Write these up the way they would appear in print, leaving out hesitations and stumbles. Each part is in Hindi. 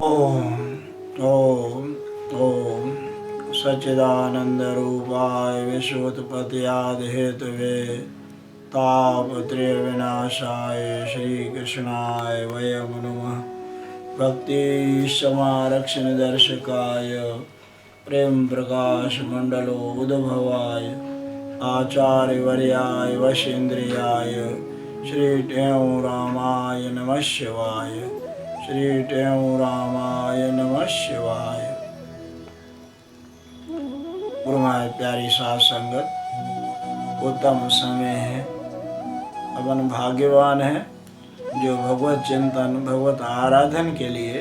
ओम ओम ओम सच्चिदानंद रूपाय विश्वोत्पत्त्यादि हेतवे तापत्रय विनाशाय श्री कृष्णाय वयं नमः। भक्ति समारक्षण दर्शकाय प्रेम प्रकाश मंडलो उद्भवाय आचार्य वर्याय वशेन्द्रियाय श्री टेऊ रामाय नमः शिवाय। श्री टेऊ रामाय नमः शिवाय। गुरु माय प्यारी साथ संगत, उत्तम समय है। अपन भाग्यवान है जो भगवत चिंतन भगवत आराधन के लिए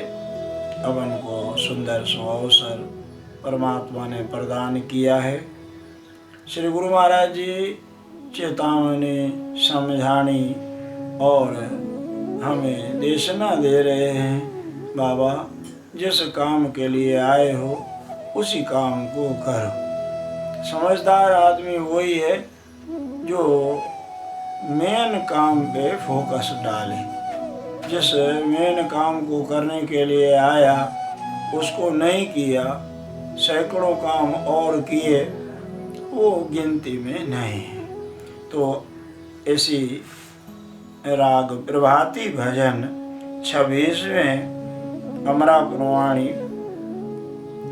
अपन को सुंदर सो अवसर परमात्मा ने प्रदान किया है। श्री गुरु महाराज जी चेतावनी समझानी और हमें देशना दे रहे हैं। बाबा, जिस काम के लिए आए हो उसी काम को करो। समझदार आदमी वही है जो मेन काम पे फोकस डाले। जिस मेन काम को करने के लिए आया उसको नहीं किया, सैकड़ों काम और किए, वो गिनती में नहीं है। तो ऐसी राग प्रभाती भजन 26वें अमरापुरवाणी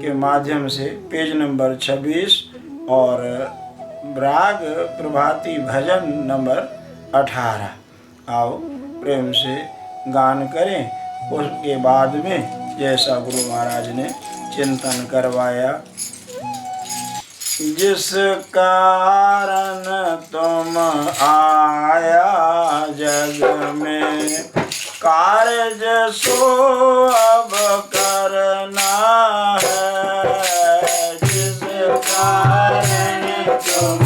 के माध्यम से पेज नंबर 26 और राग प्रभाती भजन नंबर 18 आओ प्रेम से गान करें। उसके बाद में जैसा गुरु महाराज ने चिंतन करवाया। जिस कारण तुम आया जग में, कार्य सो अब करना है। जिस कारण तुम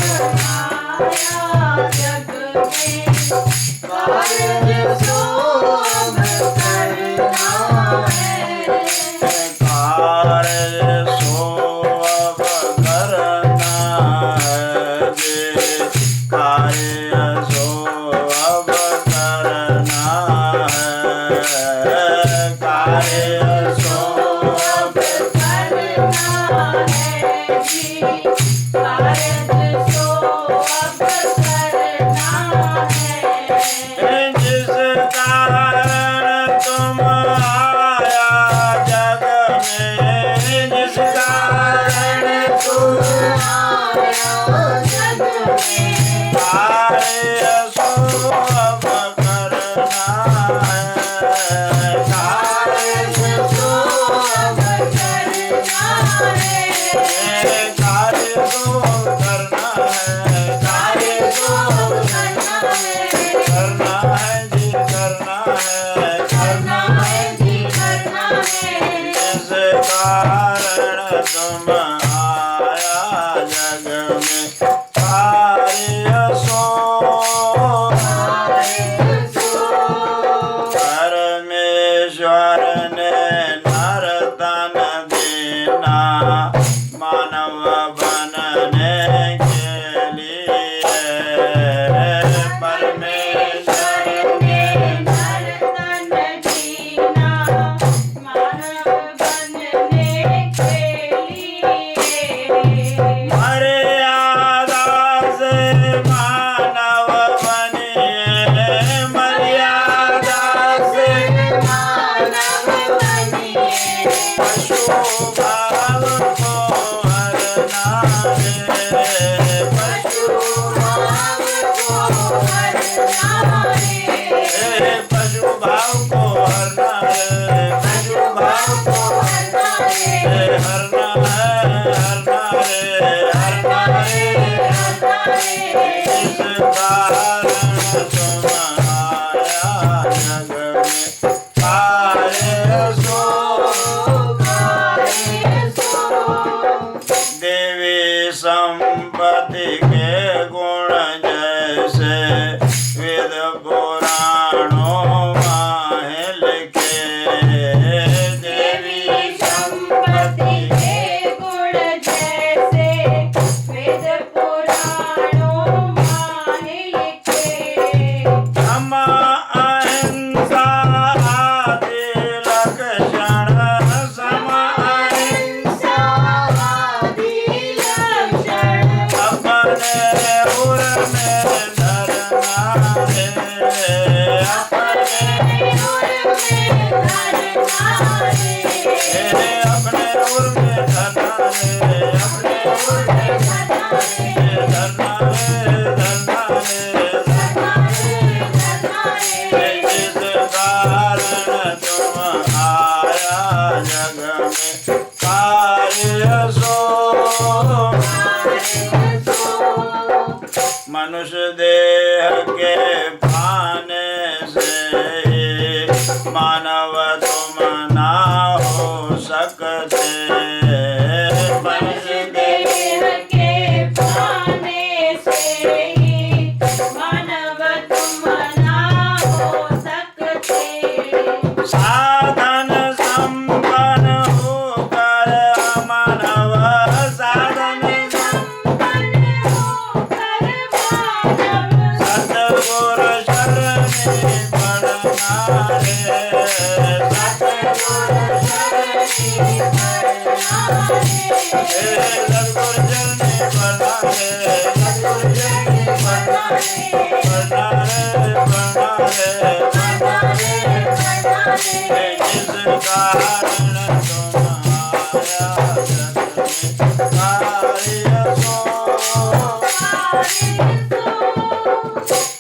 आया जग में, कार्य सो अब करना है। कार्य सो अब करना है। कार्य सो अब करना है। कार्य सो अब करना है। कार्य सो अब करना है। जिस कारण तुम आया जग में, जिस कारण तुम आया जग में, कार्य सो अब करना है। कार्य सो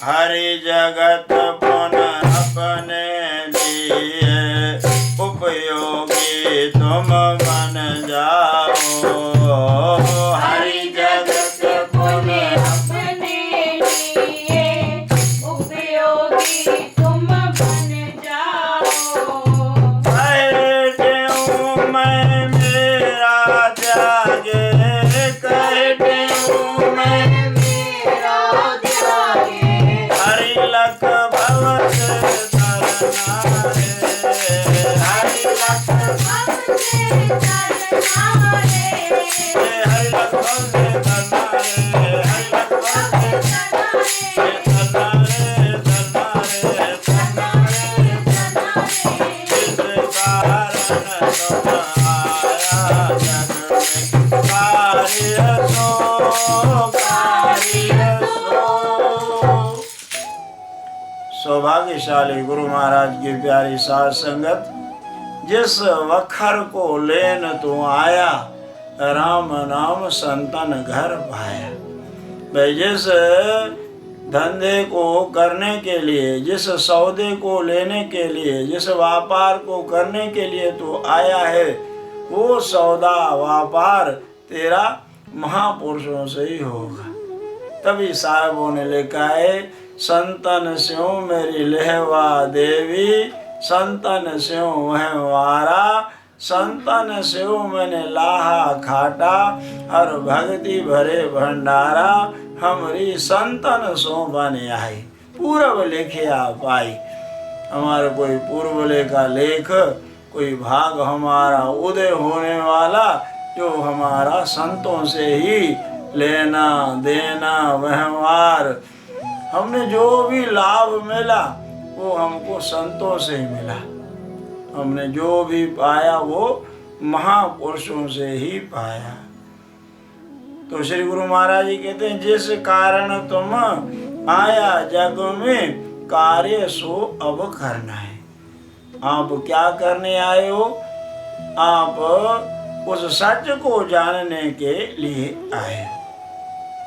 हरि जगत पुनः अपने लिए उपयोगी तुम बन जाओ। हरि जगत पुनः अपने लिए उपयोगी तुम बन जाओ। कहते हूँ मैं मेरा त्यागे, कहते हूँ मैं मेरा त्यागे। हरि लख भव से तरना रे, हरि लख भव से तरना रे। हरि लख भव से तरना रे, हरि लख भव से तरना रे, तरना रे, तरना रे, तरना रे। जिस कारण तुम आया जग में, कार्य सो, कार्य सो। सौभाग्यशाली गुरु महाराज की प्यारी साध संगत, जिस वखर को लेन तू आया, राम नाम संतन घर पाया। भाई जिस धंधे को करने के लिए, जिस सौदे को लेने के लिए, जिस व्यापार को करने के लिए तू आया है, वो सौदा व्यापार तेरा महापुरुषों से ही होगा। तभी साहबों ने लिखा है, संतन स्यों मेरी लेहवा देवी, संतन स्यों वह वारा, संतन स्यों मैंने लाहा खाटा, हर भक्ति भरे भंडारा, हमरी संतन सो बने आई। पूर्व लिखिया पाई, हमारे कोई पूर्व लेखा लेख, कोई भाग हमारा उदय होने वाला, जो हमारा संतों से ही लेना देना व्यवहार, हमने जो भी लाभ मिला वो हमको संतों से ही मिला। हमने जो भी पाया वो महापुरुषों से ही पाया। तो श्री गुरु महाराज जी कहते हैं, जिस कारण तुम आया जग में, कार्य सो अब करना है। आप क्या करने आए हो? आप उस सत्य को जानने के लिए आए।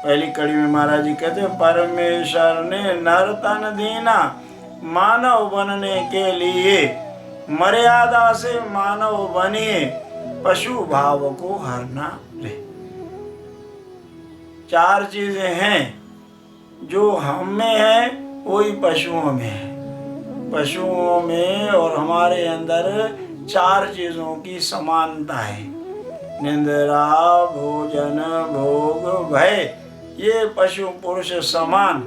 पहली कड़ी में महाराज जी कहते हैं, परमेश्वर ने नर तन दीना मानव बनने के लिए, मर्यादा से मानव बनिए, पशु भाव को हरना ले। चार चीजें हैं जो हम में है, वही पशुओं में है। पशुओं में और हमारे अंदर चार चीजों की समानता है। निंद्रा, भोजन, भोग, भय, ये पशु पुरुष समान।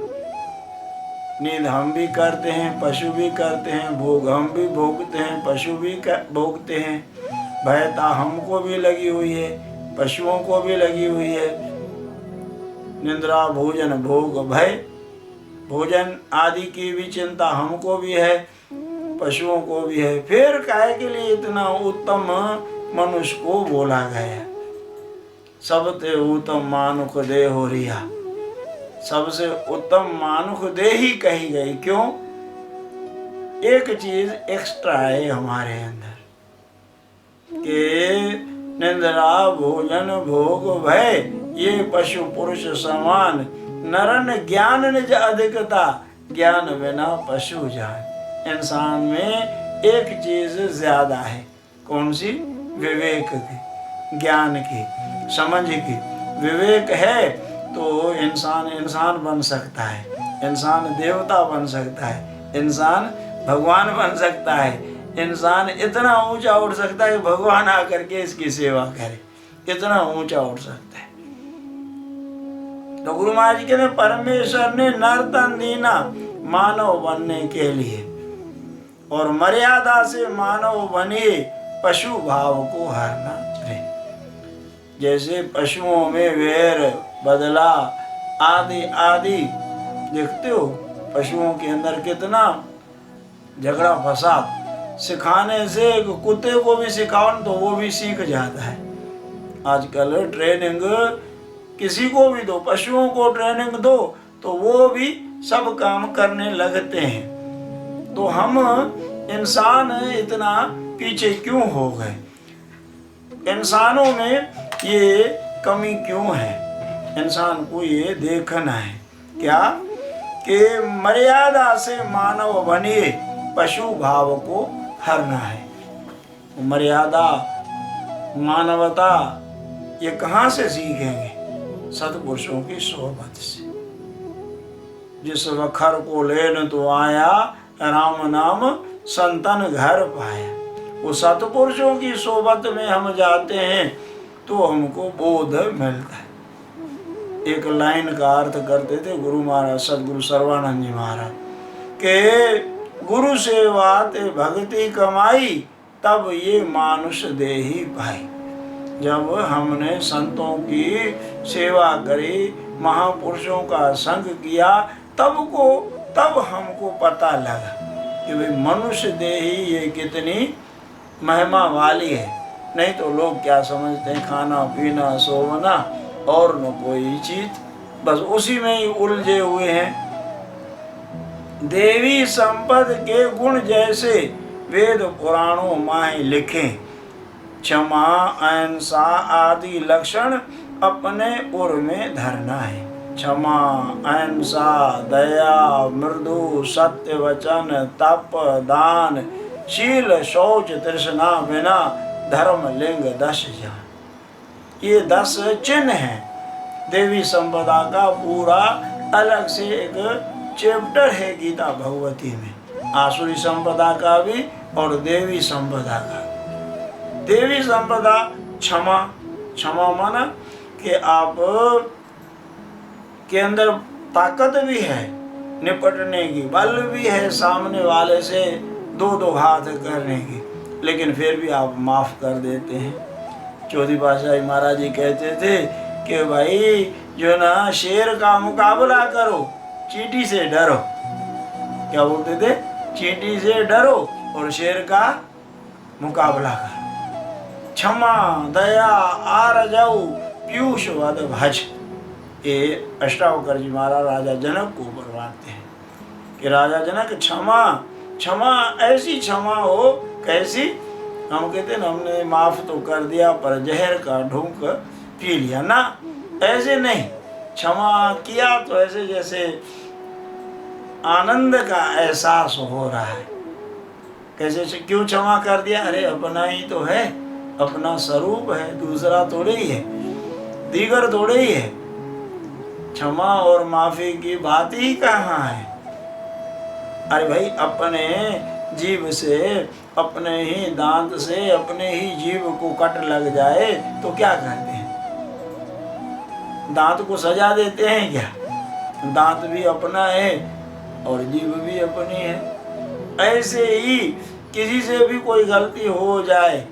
नींद हम भी करते हैं, पशु भी करते हैं, भोग हम भी भोगते हैं, पशु भी भोगते हैं। भयता हमको भी लगी हुई है, पशुओं को भी लगी हुई है। निंद्रा, भोजन, भोग, भय, भोजन आदि की भी चिंता हमको भी है, पशुओं को भी है। फिर काहे के लिए इतना उत्तम मनुष्य को बोला गया? सबते उत्तम मानुख दे हो रिया, सबसे उत्तम मानुख दे ही कही गई। क्यों? एक चीज एक्स्ट्रा है हमारे अंदर कि निंद्रा, भोजन, भोग, भय, ये पशु पुरुष समान। नरन ज्ञान निज अधिकता, ज्ञान बिना पशु जान। इंसान में एक चीज ज्यादा है। कौन सी? विवेक की, ज्ञान की, समझ की। विवेक है तो इंसान बन सकता है, इंसान देवता बन सकता है, इंसान भगवान बन सकता है, इंसान इतना ऊंचा उठ सकता है कि भगवान आकर के इसकी सेवा करे, इतना ऊंचा उठ सकता है। तो गुरु महाराज जी कहते परमेश्वर ने नर तन दीना मानव बनने के लिए, और मर्यादा से मानव बनिए, पशु भाव को हरना रे। जैसे पशुओं में वेर, बदला आदि आदि देखते हो, पशुओं के अंदर कितना झगड़ा फसाद। सिखाने से कुत्ते को भी सिखाओ तो वो भी सीख जाता है। आजकल ट्रेनिंग किसी को भी दो, पशुओं को ट्रेनिंग दो तो वो भी सब काम करने लगते हैं। तो हम इंसान इतना पीछे क्यों हो गए? इंसानों में ये कमी क्यों है? इंसान को ये देखना है क्या कि मर्यादा से मानव बनिए, पशु भाव को हरना है। मर्यादा, मानवता ये कहाँ से सीखेंगे? सत्पुरुषों की सोहबत से। जिस वखर को लेन तो आया, राम नाम संतन घर पाया। वो सत्पुरुषों की सोहबत में हम जाते हैं तो हमको बोध मिलता है। एक लाइन का अर्थ करते थे गुरु महाराज, सदगुरु सर्वानंद जी महाराज के, गुरु सेवाते भक्ति कमाई, तब ये मानुष देही पाई। जब हमने संतों की सेवा करी, महापुरुषों का संग किया, तब हमको पता लगा कि भाई मनुष्य देही ये कितनी महिमा वाली है। नहीं तो लोग क्या समझते हैं, खाना पीना सोना और न कोई चीज, बस उसी में ही उलझे हुए हैं। देवी संपद के गुण जैसे वेद पुराणों माहे लिखे, क्षमा अहिंसा आदि लक्षण अपने उर में धरना है। क्षमा, अहिंसा, दया, मृदु, सत्य वचन, तप, दान, शील, शौच, तृष्णा, बिना धर्म, लिंग 10 जान। ये 10 चिन्ह हैं। देवी संपदा का पूरा अलग से एक चैप्टर है गीता भगवती में, आसुरी संपदा का भी और देवी संपदा का। देवी संपदा क्षमा, क्षमा माना कि आप के अंदर ताकत भी है, निपटने की बल भी है, सामने वाले से 2 हाथ करने की, लेकिन फिर भी आप माफ कर देते हैं। चौधरी पातशाही महाराज जी कहते थे कि भाई जो ना शेर का मुकाबला करो, चींटी से डरो। क्या बोलते थे? चींटी से डरो और शेर का मुकाबला करो। क्षमा, दया, आरजऊ, पीयूष वद भज, ये अष्टावकर जी महाराज राजा जनक को बरवाते हैं कि राजा जनक क्षमा ऐसी क्षमा हो, कैसी? हम कहते ना हमने माफ तो कर दिया पर जहर का ढूंक पी लिया ना, ऐसे नहीं। क्षमा किया तो ऐसे जैसे आनंद का एहसास हो रहा है। कैसे क्यों क्षमा कर दिया? अरे अपना ही तो है, अपना स्वरूप है, दूसरा थोड़े ही है, दीगर थोड़े ही है। क्षमा और माफी की बात ही कहाँ है? अरे भाई अपने जीव से, अपने ही दांत से अपने ही जीव को कट लग जाए तो क्या करते हैं? दांत को सजा देते हैं क्या? दांत भी अपना है और जीव भी अपनी है। ऐसे ही किसी से भी कोई गलती हो जाए,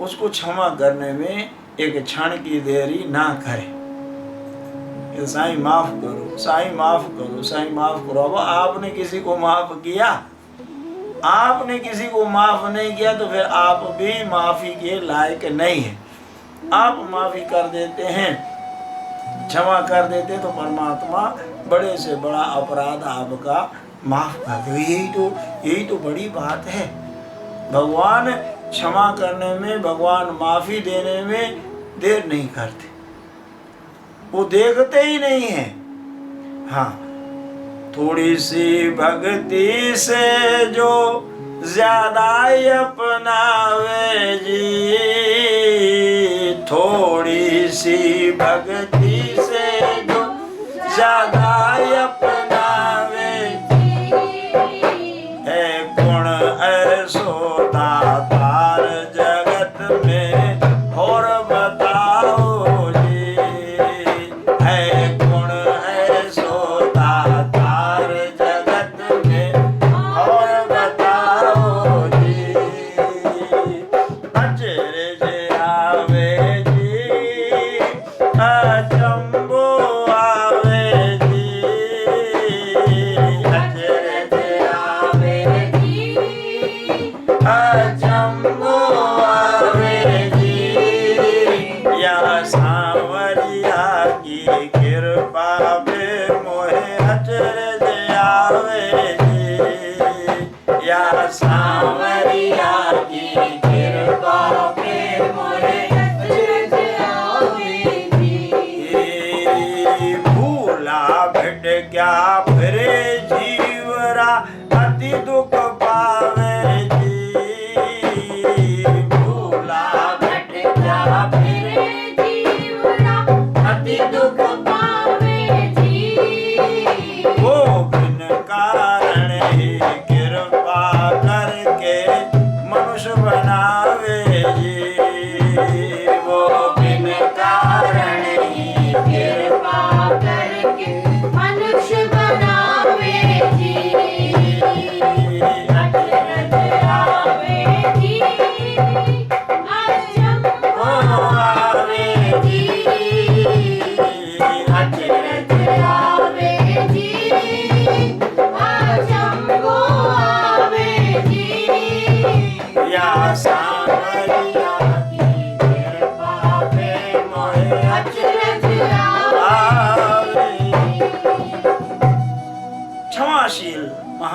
उसको क्षमा करने में एक क्षण की देरी ना करें। साईं माफ करो, साईं माफ करो, साईं माफ करो। अब आपने किसी को माफ किया, आपने किसी को माफ नहीं किया तो फिर आप भी माफी के लायक नहीं है। आप माफी कर देते हैं, क्षमा कर देते तो परमात्मा बड़े से बड़ा अपराध आपका माफ कर दे। यही तो बड़ी बात है। भगवान क्षमा करने में, भगवान माफी देने में देर नहीं करते, वो देखते ही नहीं है। हाँ, थोड़ी सी भक्ति से जो ज्यादा अपनावे जी, थोड़ी सी भक्ति से जो ज्यादा अपनावे जी, है गुण ऐसो दातार जगत में और बताओ जी, है गुण ऐसो दातार जगत में और बताओ जी, अचरज आवे जी, अचंबो आवे जी, अचरज आवे जी, अचंबो आवे जी, या सांवरिया की कृपा पे मोहे अचरज आवे जी, या सांवरिया की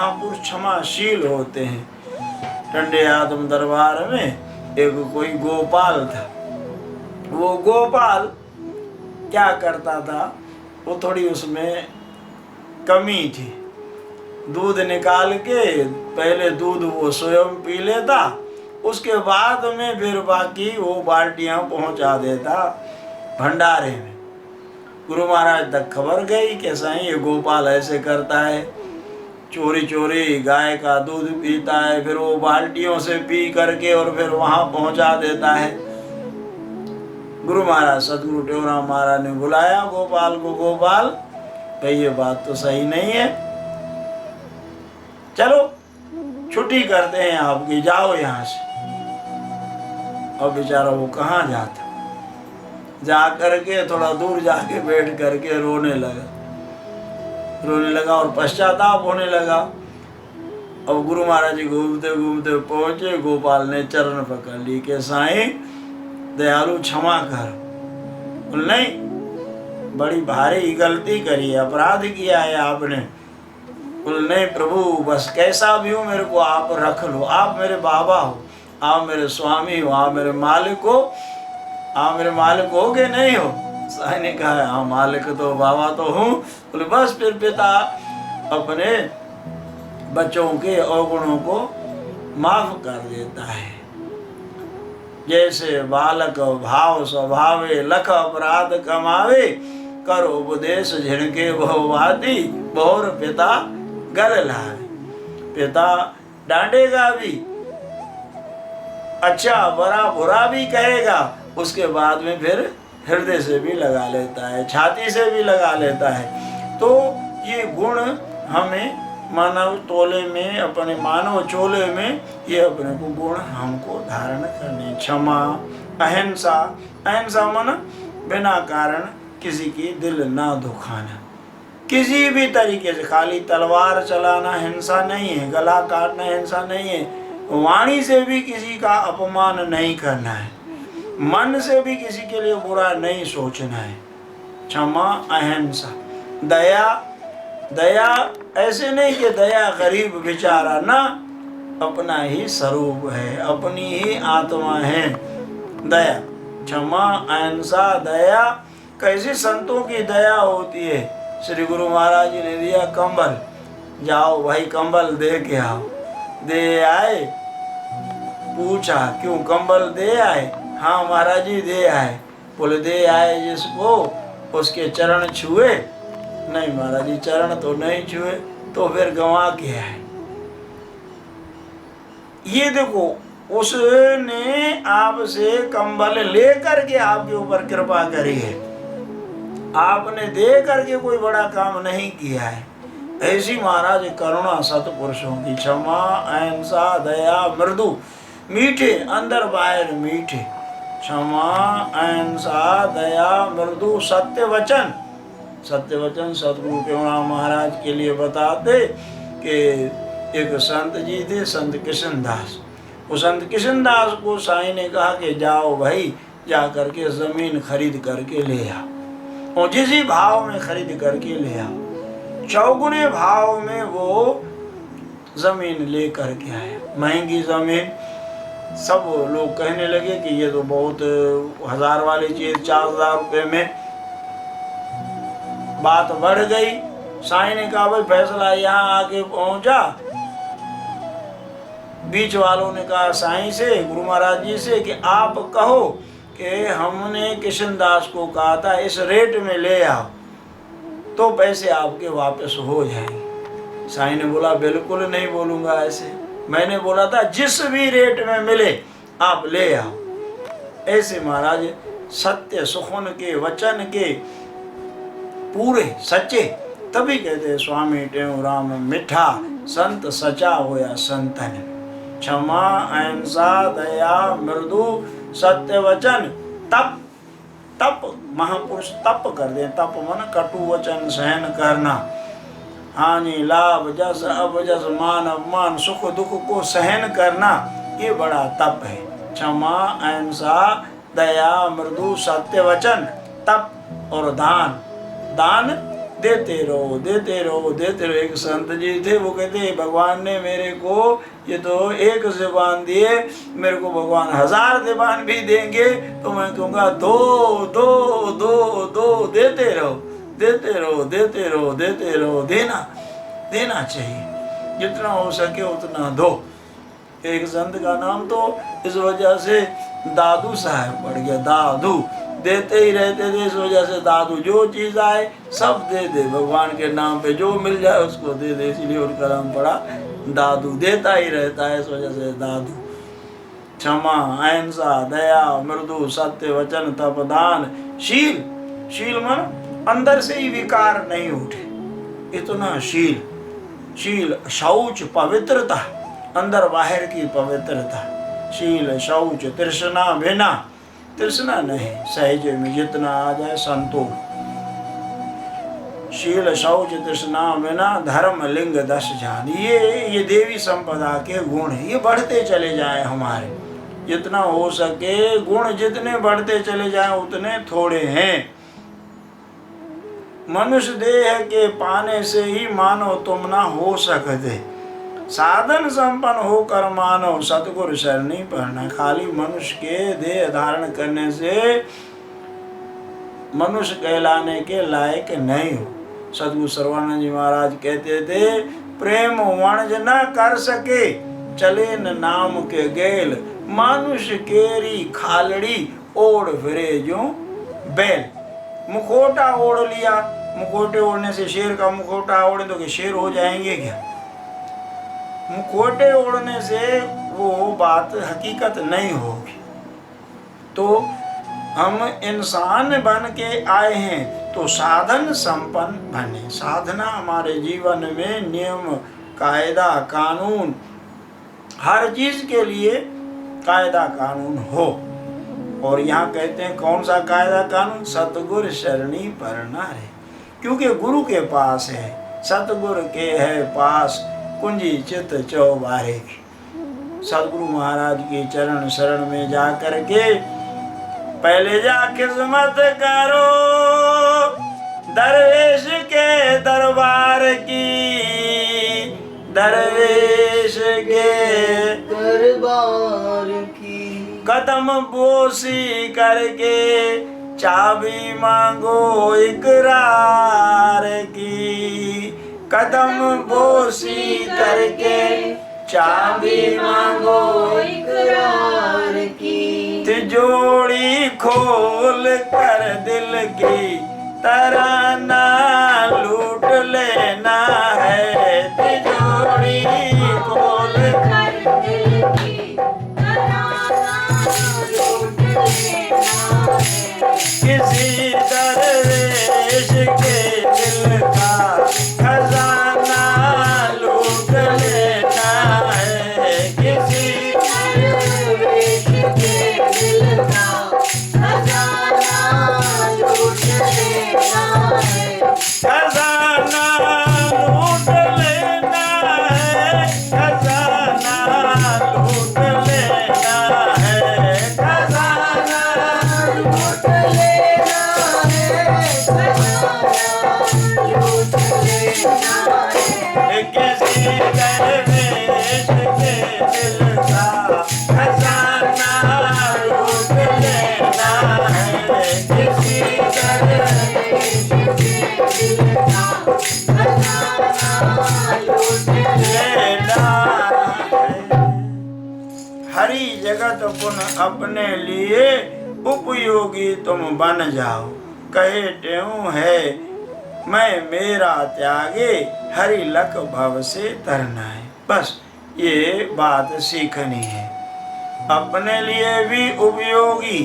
महापुरुष क्षमाशील होते हैं। ठंडे आदम दरबार में एक कोई गोपाल था। वो गोपाल क्या करता था, वो थोड़ी उसमें कमी थी। दूध निकाल के पहले दूध वो स्वयं पी लेता, उसके बाद में फिर बाकी वो बाल्टियां पहुंचा देता भंडारे में। गुरु महाराज तक खबर गई कि साईं ये गोपाल ऐसे करता है, चोरी चोरी गाय का दूध पीता है, फिर वो बाल्टियों से पी करके और फिर वहां पहुंचा देता है। गुरु महाराज सदगुरु टेवराम महाराज ने बुलाया गोपाल को। गोपाल भाई ये बात तो सही नहीं है, चलो छुट्टी करते हैं आपकी, जाओ यहाँ से। और बेचारा वो कहाँ जाता, जा करके थोड़ा दूर जाके बैठ करके रोने लगा और पश्चाताप होने लगा। अब गुरु महाराज जी घूमते घूमते पहुंचे, गोपाल ने चरण पकड़ ली कि साईं दयालु क्षमा कर। बोले नहीं, बड़ी भारी गलती करी है, अपराध किया है आपने। बोले नहीं प्रभु, बस कैसा भी हो मेरे को आप रख लो, आप मेरे बाबा हो, आप मेरे स्वामी हो, आप मेरे मालिक हो। आप मेरे मालिक हो के नहीं हो? साईं ने कहा हाँ मालिक तो बाबा तो हूँ। बोले बस फिर पिता अपने बच्चों के अवगुणों को माफ कर देता है। जैसे बालक भाव स्वभावे, लख अपराध कमावे, कर उपदेश झिणके बहुवादी, बहुर पिता गल लावे। पिता डांटेगा भी, अच्छा बड़ा बुरा भी कहेगा, उसके बाद में फिर हृदय से भी लगा लेता है, छाती से भी लगा लेता है। तो ये गुण हमें मानव तोले में, अपने मानव चोले में ये अपने को गुण हमको धारण करने। क्षमा, अहिंसा, अहिंसा मन बिना कारण किसी की दिल ना दुखाना, किसी भी तरीके से। खाली तलवार चलाना हिंसा नहीं है, गला काटना हिंसा नहीं है, वाणी से भी किसी का अपमान नहीं करना है, मन से भी किसी के लिए बुरा नहीं सोचना है। क्षमा, अहिंसा, दया, दया ऐसे नहीं कि दया गरीब बेचारा, ना, अपना ही स्वरूप है, अपनी ही आत्मा है दया। क्षमा, अहिंसा, दया। कैसी संतों की दया होती है। श्री गुरु महाराज जी ने दिया कंबल, जाओ भाई कंबल दे के आओ। दे आए, पूछा क्यों कंबल दे आए? हाँ महाराज जी दे आए। बोले दे आए जिसको उसके चरण छुए? नहीं महाराज जी चरण तो नहीं छुए। तो फिर गंवा के आए। ये देखो उसने आपसे कंबल लेकर के आपके ऊपर कृपा करी है, आपने दे करके कोई बड़ा काम नहीं किया है। ऐसी महाराज करुणा सतपुरुषों की। क्षमा, अहिंसा, दया, मृदु, मीठे अंदर बाहर मीठे। क्षमा, अहिंसा, दया, मृदु, सत्य वचन। सत्य वचन सदगुरु टेवराम महाराज के लिए बताते कि एक संत जी थे, संत किशन दास। वो संत किशन दास को साईं ने कहा कि जाओ भाई, जा करके जमीन खरीद करके ले आओ। और जिस भाव में खरीद करके ले आओ, चौगुने भाव में वो जमीन ले करके आए। महंगी जमीन। सब लोग कहने लगे कि ये तो बहुत 1000 वाली चीज 4000 रुपये में। बात बढ़ गई। साईं ने कहा भाई फैसला यहाँ आके पहुंचा। बीच वालों ने कहा साईं से, गुरु महाराज जी से कि आप कहो कि हमने किशन दास को कहा था इस रेट में ले आओ तो पैसे आपके वापस हो जाएंगे। साईं ने बोला बिल्कुल नहीं बोलूंगा ऐसे, मैंने बोला था जिस भी रेट में मिले आप ले आओ। ऐसे महाराज सत्य सुखन के वचन के पूरे सच्चे, तभी कहते हैं स्वामी टेवराम मिठा संत सचा होया संतन। क्षमा, अहिंसा, दया, मृदु, सत्य वचन, तप। तप महापुरुष तप कर दे। तप मन कटु वचन सहन करना, हानि लाभ जस अवजस मान अपमान सुख दुख को सहन करना, ये बड़ा तप है। क्षमा, अहिंसा, दया, मृदु, सत्य वचन, तप और दान। दान देते रहो देते रहो देते रहो। एक संत जी थे, वो कहते भगवान ने मेरे को ये तो एक ज़ुबान दिए, मेरे को भगवान 1000 ज़ुबान भी देंगे तो मैं कहूँगा दो दो दो दो, देते रहो देते रहो देते रहो देते रहो। देना देना चाहिए, जितना हो सके उतना दो। एक संत का नाम तो इस वजह से दादू साहब पड़ गया। दादू देते ही रहते थे, इस वजह से दादू जो चीज़ आए सब दे दे, भगवान के नाम पे जो मिल जाए उसको दे दे, इसलिए उनका नाम पड़ा दादू। देता ही रहता है, इस वजह से दादू। क्षमा, अहिंसा, दया, मृदु, सत्य, वचन, तप, दान, शील। शील मन अंदर से ही विकार नहीं उठे, इतना शील। शील, शौच, पवित्रता, अंदर बाहर की पवित्रता। शील, शौच, तृष्णा बिना, तृष्णा नहीं, सहज में जितना आ जाए संतोष। शील, शौच, तृष्णा बिना, धर्म, लिंग, 10 जान। ये देवी संपदा के गुण है, ये बढ़ते चले जाए हमारे। जितना हो सके गुण जितने बढ़ते चले जाए उतने थोड़े हैं। मनुष्य देह के पाने से ही मानो तुम ना हो सकते, साधन संपन्न होकर मानो सतगुरु शरणी पड़ना। खाली मनुष्य के देह धारण करने से मनुष्य कहलाने के लायक नहीं हो। सतगुरु सर्वानंद जी महाराज कहते थे, प्रेम वणज न कर सके चले न नाम के गेल, मानुष केरी खालड़ी ओढ़ फिरे जो बैल। मुखोटा ओढ़ लिया, मुखोटे ओढ़ने से शेर का मुखोटा ओढ़े तो कि शेर हो जाएंगे क्या? मुखोटे ओढ़ने से वो बात हकीकत नहीं होगी। तो हम इंसान बन के आए हैं तो साधन संपन्न बने। साधना हमारे जीवन में नियम, कायदा, कानून, हर चीज के लिए कायदा कानून हो। और यहाँ कहते हैं कौन सा कायदा कानून? सतगुरु शरणी पड़ना है, क्योंकि गुरु के पास है। सतगुरु के है पास कुंजी चित चौबारे की। सतगुरु महाराज की चरण शरण में जा करके पहले जा खिदमत करो दरवेश के दरबार की, दरवेश के दरबार की। कदम बोसी करके चाबी मांगो इकरार की, कदम बोसी करके चाबी मांगो इकरार की। तिजोरी खोल कर दिल की तराना लूट लेना है, तिजोरी खोल कर दिल की तराना लूट लेना है। किसी दरवेश के दिल का खजाना लूट लेना है, किसी दरवेश के दिल का खजाना लूट लेना है। खजाना लूट लेना है, खजाना लूट लेना है, खजाना लूट लेना है, खजाना लूट लेना है। किसी दरवेश के दिल का खजाना लूट लेना है, किसी दरवेश के दिल का खजाना लूट लेना है। हरि जगत पुन अपने लिए उपयोगी तुम बन जाओ, कहे त्यों है मैं मेरा त्यागे, हरि लख भव से तरना है। बस ये बात सीखनी है। अपने लिए भी उपयोगी,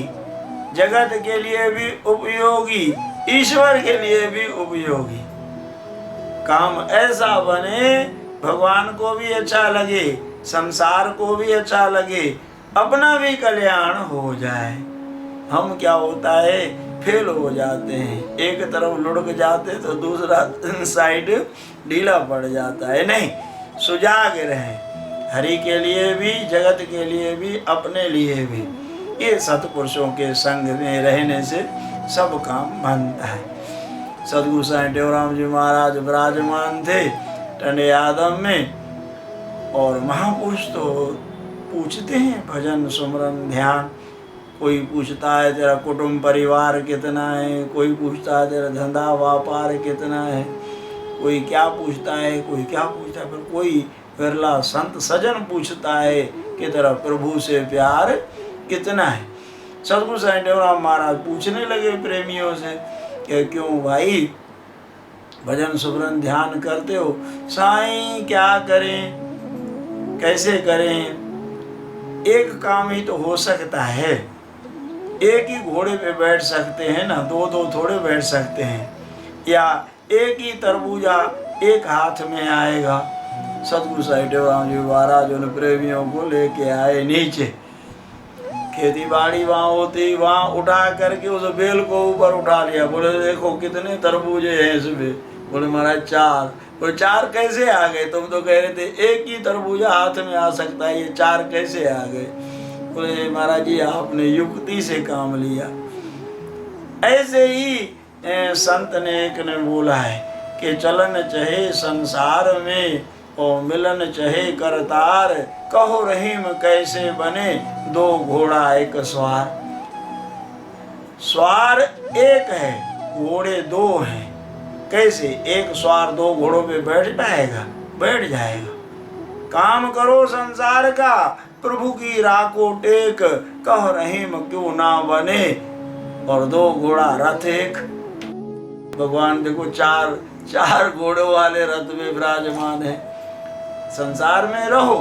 जगत के लिए भी उपयोगी, ईश्वर के लिए भी उपयोगी। काम ऐसा बने भगवान को भी अच्छा लगे, संसार को भी अच्छा लगे, अपना भी कल्याण हो जाए। हम क्या होता है, फेल हो जाते हैं, एक तरफ लुढ़क जाते तो दूसरा साइड ढीला पड़ जाता है। नहीं, सुजाग रहें, हरि के लिए भी, जगत के लिए भी, अपने लिए भी। ये सत्पुरुषों के संग में रहने से सब काम बनता है। सदगुरु साईं टेवराम जी महाराज विराजमान थे टंडे आदम में। और महापुरुष तो पूछते हैं भजन सुमरन ध्यान। कोई पूछता है तेरा कुटुंब परिवार कितना है, कोई पूछता है तेरा धंधा व्यापार कितना है, कोई क्या पूछता है, कोई क्या पूछता है, पर कोई विरला संत सजन पूछता है कि तेरा प्रभु से प्यार कितना है। सदगुरु साईं टेवराम महाराज पूछने लगे प्रेमियों से कि क्यों भाई भजन सुमरन ध्यान करते हो? साईं क्या करें, कैसे करें? एक काम ही तो हो सकता है, एक ही घोड़े पे बैठ सकते हैं ना, दो दो थोड़े बैठ सकते हैं, या एक ही तरबूजा एक हाथ में आएगा। सदगुरु साईं टेवराम जी महाराज उन प्रेमियों को लेके आए नीचे। खेती बाड़ी वहाँ होती, वहाँ उठा करके उस बेल को ऊपर उठा लिया। बोले देखो कितने तरबूजे हैं इसमें। बोले महाराज 4। बोले 4 कैसे आ गए? तुम तो कह रहे थे एक ही तरबूजा हाथ में आ सकता है, ये 4 कैसे आ गए? बोले महाराज जी आपने युक्ति से काम लिया। ऐसे ही संत ने एक ने बोला है कि चलन चाहे संसार में और मिलन चाहे करतार, कहो रहीम कैसे बने 2 घोड़ा एक स्वार। स्वार एक है, घोड़े 2 हैं। कैसे? एक स्वार 2 घोड़ों पे बैठ पाएगा? बैठ जाएगा। काम करो संसार का, प्रभु की राह को टेक, कह रहीम क्यों ना बने और 2 घोड़ा रथ एक। भगवान देखो 4 घोड़ों वाले रथ में विराजमान है। संसार में रहो,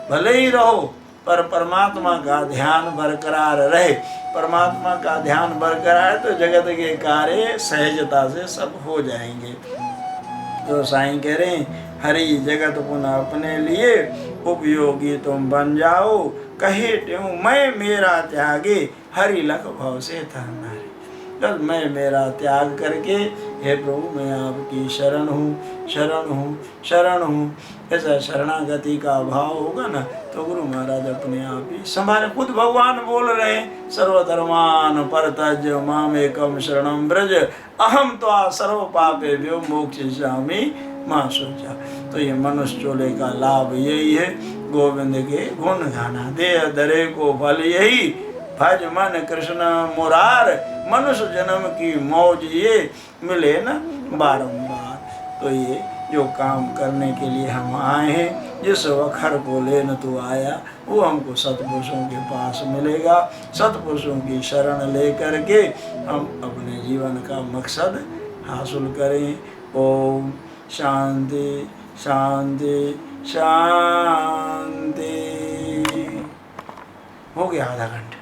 भले ही रहो, पर परमात्मा का ध्यान बरकरार रहे। परमात्मा का ध्यान बरकरार तो जगत के कार्य सहजता से सब हो जाएंगे। तो साईं कह रहे हैं हरि जगत पुनः अपने लिए, उपयोगी तुम बन जाओ, कहे त्यों मैं मेरा त्यागे, हरि लख भव से तारे। बस मैं मेरा त्याग करके हे प्रभु मैं आपकी शरण हूँ, शरण हूँ, शरण हूँ। ऐसा शरणागति का भाव होगा ना तो गुरु महाराज अपने आप ही संभाले। खुद भगवान बोल रहे हैं सर्वधर्मान परतज मामेकम शरणम ब्रज, अहम त्वा सर्व पापेभ्यो मोक्षयिष्यामि मां शुचा। तो ये मनुष्य चोले का लाभ यही है, गोविंद के गुण गाना, देह धरे को फल यही, भज मन कृष्ण मुरार, मनुष्य जन्म की मौज ये मिले न बारंबार। तो ये जो काम करने के लिए हम आए हैं, जिस वखर को लेन तू आया, वो हमको सतपुरुषों के पास मिलेगा। सतपुरुषों की शरण ले करके हम अपने जीवन का मकसद हासिल करें। ओम शांति शांति शांति। हो गया आधा घंटा।